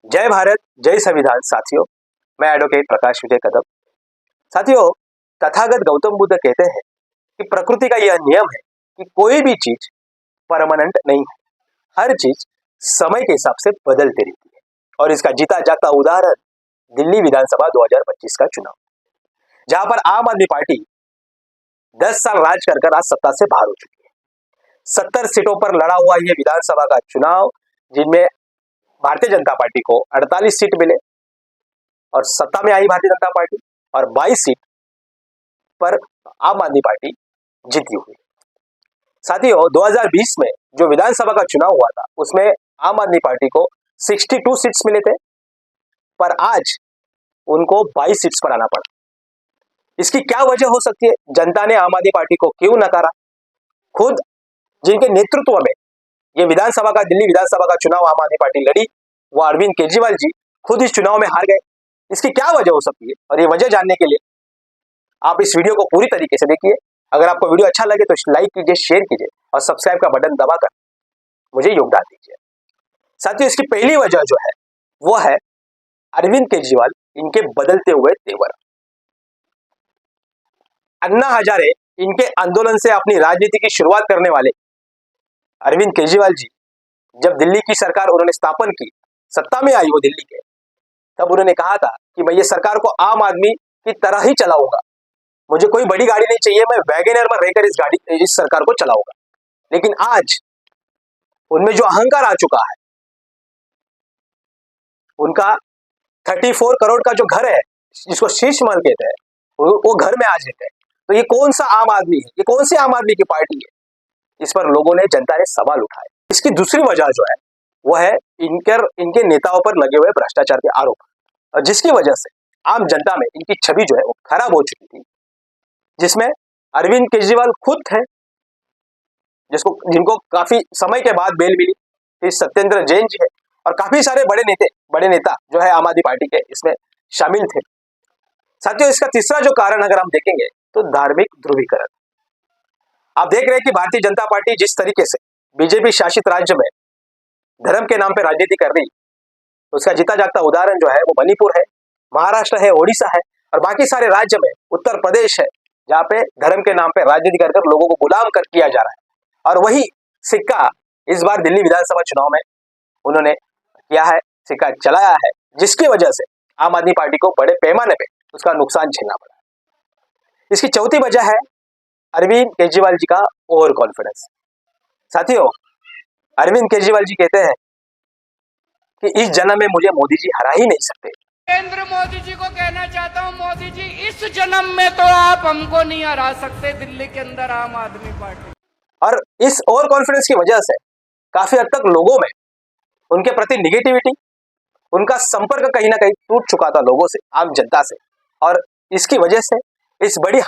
जय भारत, जय संविधान। साथियों, मैं एडवोकेट प्रकाश विजय कदम। साथियों, तथागत गौतम बुद्ध कहते हैं कि प्रकृति का यह नियम है कि कोई भी चीज परमानेंट नहीं है, हर चीज समय के हिसाब से बदलती रहती है। और इसका जीता जागता उदाहरण दिल्ली विधानसभा 2025 का चुनाव, जहां पर आम आदमी पार्टी 10 साल राज कर आज सत्ता से बाहर हो चुकी है। 70 सीटों पर लड़ा हुआ यह विधानसभा का चुनाव, जिनमें भारतीय जनता पार्टी को 48 सीट मिले और सत्ता में आई भारतीय जनता पार्टी, और 22 सीट पर आम आदमी पार्टी जीती हुई। साथियों, 2020 में जो विधानसभा का चुनाव हुआ था उसमें आम आदमी पार्टी को 62 सीट्स मिले थे, पर आज उनको 22 सीट्स पर आना पड़ा। इसकी क्या वजह हो सकती है? जनता ने आम आदमी पार्टी को क्यों नकारा? खुद जिनके नेतृत्व में ये दिल्ली विधानसभा का चुनाव आम आदमी पार्टी लड़ी, वो अरविंद केजरीवाल जी खुद इस चुनाव में हार गए। इसकी क्या वजह हो सकती है? और ये वजह जानने के लिए आप इस वीडियो को पूरी तरीके से देखिए। अगर आपको वीडियो अच्छा लगे तो लाइक कीजिए, शेयर कीजिए और सब्सक्राइब का बटन दबाकर मुझे योगदान दीजिए। साथियों, इसकी पहली वजह जो है वो है अरविंद केजरीवाल, इनके बदलते हुए तेवर। अन्ना हजारे इनके आंदोलन से अपनी राजनीति की शुरुआत करने वाले अरविंद केजरीवाल जी, जब दिल्ली की सरकार उन्होंने स्थापन की, सत्ता में आई वो दिल्ली के, तब उन्होंने कहा था कि मैं ये सरकार को आम आदमी की तरह ही चलाऊंगा, मुझे कोई बड़ी गाड़ी नहीं चाहिए, मैं वैगनर में रहकर इस सरकार को चलाऊंगा। लेकिन आज उनमें जो अहंकार आ चुका है, उनका 34 करोड़ का जो घर है जिसको शीश महल कहते हैं, वो घर में आज रहते हैं। तो ये कौन सा आम आदमी है? ये कौन सी आम आदमी की पार्टी है? इस पर लोगों ने, जनता ने सवाल उठाए। इसकी दूसरी वजह जो है वो है इनके नेताओं पर लगे हुए भ्रष्टाचार के आरोप, और जिसकी वजह से आम जनता में इनकी छवि जो है वो खराब हो चुकी थी, जिसमें अरविंद केजरीवाल खुद थे, जिनको काफी समय के बाद बेल मिली। फिर सत्येंद्र जैन जी है और काफी सारे बड़े नेता जो है आम आदमी पार्टी के इसमें शामिल थे। साथियों, इसका तीसरा जो कारण अगर हम देखेंगे तो धार्मिक ध्रुवीकरण। आप देख रहे हैं कि भारतीय जनता पार्टी जिस तरीके से बीजेपी शासित राज्य में धर्म के नाम पर राजनीति कर रही, उसका जीता जागता उदाहरण जो है वो मणिपुर है, महाराष्ट्र है, ओडिशा है और बाकी सारे राज्य में उत्तर प्रदेश है, जहां पे धर्म के नाम पे राजनीति कर लोगों को गुलाम कर किया जा रहा है। और वही सिक्का इस बार दिल्ली विधानसभा चुनाव में उन्होंने किया है, सिक्का चलाया है, जिसकी वजह से आम आदमी पार्टी को बड़े पैमाने पे उसका नुकसान झेलना पड़ा। इसकी चौथी वजह है अरविंद केजरीवाल जी का ओवर कॉन्फिडेंस। साथियों, अरविंद केजरीवाल जी कहते हैं कि इस जन्म में मुझे मोदी जी हरा ही नहीं सकते। नरेंद्र मोदी जी को कहना चाहता हूं, मोदी जी इस जन्म में तो आप हमको नहीं हरा सकते, दिल्ली के अंदर आम आदमी पार्टी। और इस ओवर कॉन्फिडेंस की वजह से काफी हद तक लोगों में उनके प्रति निगेटिविटी, उनका संपर्क कहीं ना कहीं टूट चुका था लोगों से, आम जनता से, और इसकी वजह से इस बड़ी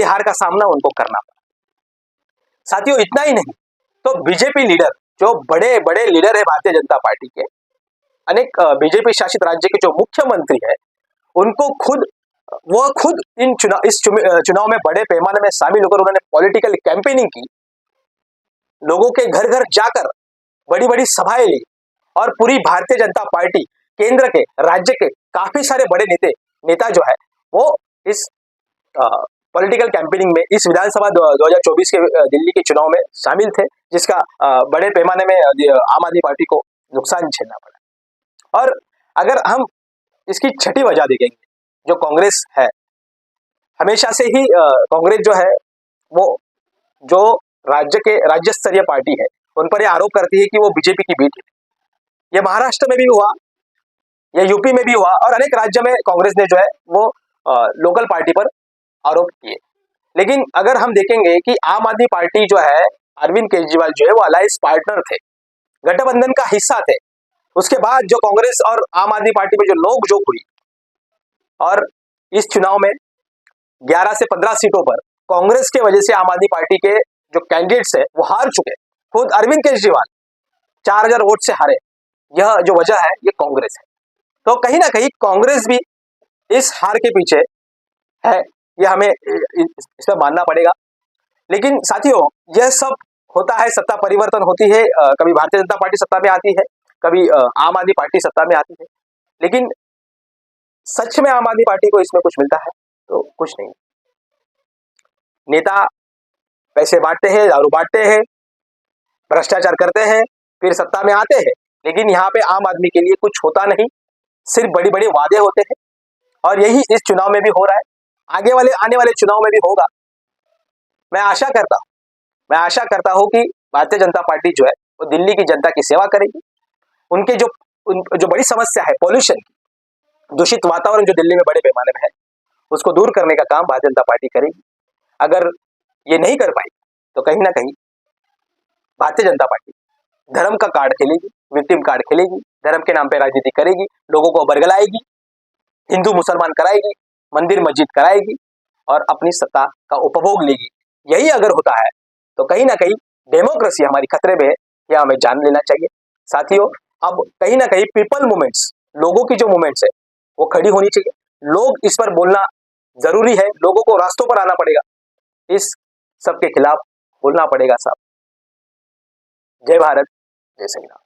हार का सामना उनको करना पड़ा। साथियों, इतना ही नहीं तो बीजेपी लीडर, जो बड़े बड़े लीडर है भारतीय जनता पार्टी के, अनेक बीजेपी शासित राज्य के जो मुख्यमंत्री है, उनको खुद इस चुनाव में बड़े पैमाने में शामिल होकर उन्होंने पॉलिटिकल कैंपेनिंग की, लोगों के घर घर जाकर बड़ी बड़ी सभाएं ली, और पूरी भारतीय जनता पार्टी, केंद्र के, राज्य के काफी सारे बड़े नेता जो है वो इस पॉलिटिकल कैंपेनिंग में, इस विधानसभा 2024 के दिल्ली के चुनाव में शामिल थे, जिसका बड़े पैमाने में आम आदमी पार्टी को नुकसान झेलना पड़ा। और अगर हम इसकी छठी वजह देखेंगे, जो कांग्रेस है, हमेशा से ही कांग्रेस जो है वो जो राज्य स्तरीय पार्टी है, उन पर यह आरोप करती है कि वो बीजेपी की बी टीम है। यह महाराष्ट्र में भी हुआ, यह यूपी में भी हुआ, और अनेक राज्य में कांग्रेस ने जो है वो लोकल पार्टी पर आरोप किए। लेकिन अगर हम देखेंगे कि आम आदमी पार्टी जो है, अरविंद केजरीवाल जो है वो अलायंस पार्टनर थे, गठबंधन का हिस्सा थे। उसके बाद जो कांग्रेस और आम आदमी पार्टी में जो नोकझोंक हुई, और इस चुनाव में 11 से 15 सीटों पर कांग्रेस के वजह से आम आदमी पार्टी के जो कैंडिडेट्स है वो हार चुके। खुद अरविंद केजरीवाल 4000 वोट से हारे। यह जो वजह है ये कांग्रेस है। तो कहीं ना कहीं कांग्रेस भी इस हार के पीछे है, यह हमें इसमें मानना पड़ेगा। लेकिन साथियों, यह सब होता है, सत्ता परिवर्तन होती है, कभी भारतीय जनता पार्टी सत्ता में आती है, कभी आम आदमी पार्टी सत्ता में आती है, लेकिन सच में आम आदमी पार्टी को इसमें कुछ मिलता है तो कुछ नहीं। नेता पैसे बांटते हैं, दारू बांटते हैं, भ्रष्टाचार करते हैं, फिर सत्ता में आते हैं, लेकिन यहाँ पे आम आदमी के लिए कुछ होता नहीं, सिर्फ बड़ी बड़ी वादे होते हैं। और यही इस चुनाव में भी हो रहा है, आने वाले चुनाव में भी होगा। मैं आशा करता हूँ कि भारतीय जनता पार्टी जो है वो दिल्ली की जनता की सेवा करेगी। उनके जो बड़ी समस्या है पॉल्यूशन की, दूषित वातावरण जो दिल्ली में बड़े पैमाने में है, उसको दूर करने का काम भारतीय जनता पार्टी करेगी। अगर ये नहीं कर पाई तो कहीं ना कहीं भारतीय जनता पार्टी धर्म का कार्ड खेलेगी, विक्टिम कार्ड खेलेगी, धर्म के नाम पे राजनीति करेगी, लोगों को बरगलाएगी, हिंदू मुसलमान कराएगी, मंदिर मस्जिद कराएगी और अपनी सत्ता का उपभोग लेगी। यही अगर होता है तो कहीं ना कहीं डेमोक्रेसी हमारी खतरे में है, यह हमें जान लेना चाहिए। साथियों, अब कहीं ना कहीं पीपल मूवमेंट्स, लोगों की जो मूवमेंट्स है वो खड़ी होनी चाहिए। लोग इस पर बोलना जरूरी है, लोगों को रास्तों पर आना पड़ेगा, इस सब के खिलाफ बोलना पड़ेगा साहब। जय भारत, जय श्री राम।